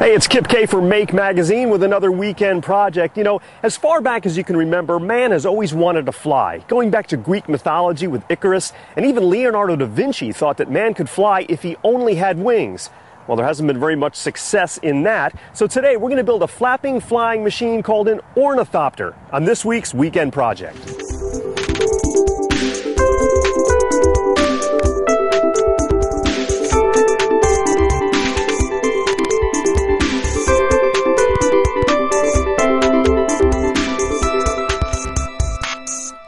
Hey, it's Kip K for Make Magazine with another weekend project. You know, as far back as you can remember, man has always wanted to fly. Going back to Greek mythology with Icarus, and even Leonardo da Vinci thought that man could fly if he only had wings. Well, there hasn't been very much success in that. So today we're going to build a flapping flying machine called an ornithopter on this week's weekend project.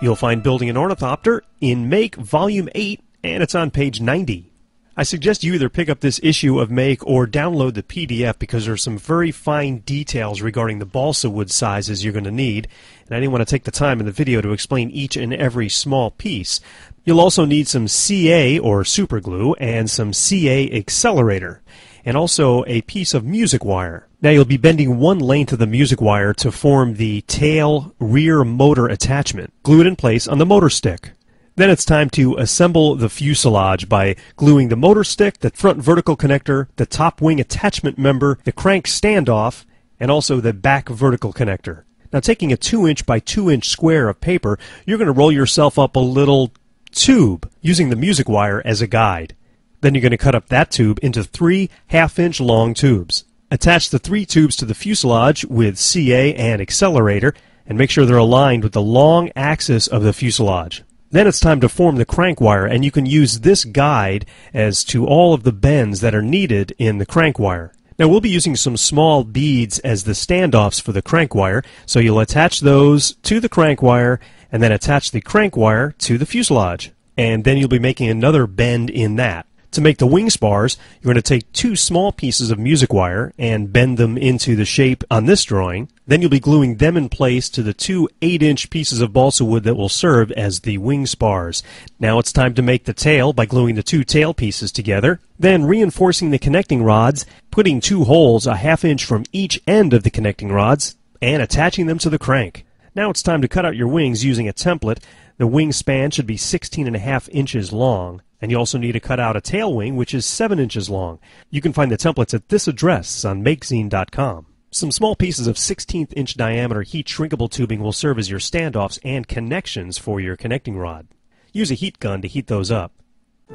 You'll find Building an Ornithopter in Make Volume 8, and it's on page 90. I suggest you either pick up this issue of Make or download the PDF because there are some very fine details regarding the balsa wood sizes you're going to need, and I didn't want to take the time in the video to explain each and every small piece. You'll also need some CA or superglue and some CA accelerator, and also a piece of music wire. Now you'll be bending one length of the music wire to form the tail rear motor attachment. Glue it in place on the motor stick. Then it's time to assemble the fuselage by gluing the motor stick, the front vertical connector, the top wing attachment member, the crank standoff, and also the back vertical connector. Now taking a 2-inch by 2-inch square of paper, you're going to roll yourself up a little tube using the music wire as a guide. Then you're going to cut up that tube into 3 half-inch long tubes. Attach the 3 tubes to the fuselage with CA and accelerator and make sure they're aligned with the long axis of the fuselage. Then it's time to form the crank wire, and you can use this guide as to all of the bends that are needed in the crank wire. Now we'll be using some small beads as the standoffs for the crank wire, so you'll attach those to the crank wire and then attach the crank wire to the fuselage. And then you'll be making another bend in that. To make the wing spars, you're going to take 2 small pieces of music wire and bend them into the shape on this drawing. Then you'll be gluing them in place to the 2 8-inch pieces of balsa wood that will serve as the wing spars. Now it's time to make the tail by gluing the 2 tail pieces together. Then reinforcing the connecting rods, putting 2 holes a half-inch from each end of the connecting rods, and attaching them to the crank. Now it's time to cut out your wings using a template. The wing span should be 16.5 inches long. And you also need to cut out a tail wing, which is 7 inches long. You can find the templates at this address on makezine.com. Some small pieces of 16th inch diameter heat shrinkable tubing will serve as your standoffs and connections for your connecting rod. Use a heat gun to heat those up.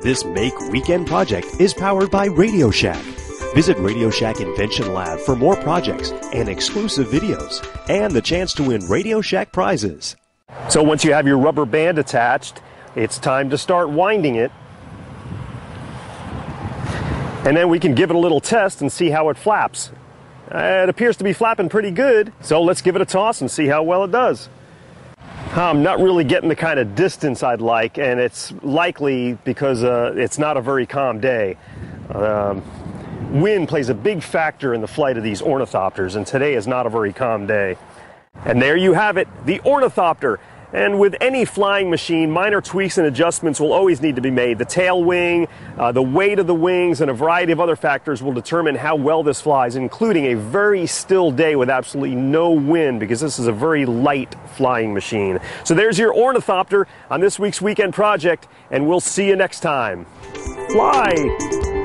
This Make Weekend project is powered by Radio Shack. Visit Radio Shack Invention Lab for more projects and exclusive videos and the chance to win Radio Shack prizes. So once you have your rubber band attached, it's time to start winding it. And then we can give it a little test and see how it flaps. It appears to be flapping pretty good, so let's give it a toss and see how well it does. I'm not really getting the kind of distance I'd like, and it's likely because it's not a very calm day. Wind plays a big factor in the flight of these ornithopters, and today is not a very calm day. And there you have it, the ornithopter. And with any flying machine, minor tweaks and adjustments will always need to be made. The tail wing, the weight of the wings, and a variety of other factors will determine how well this flies, including a very still day with absolutely no wind, because this is a very light flying machine. So there's your ornithopter on this week's weekend project, and we'll see you next time. Fly!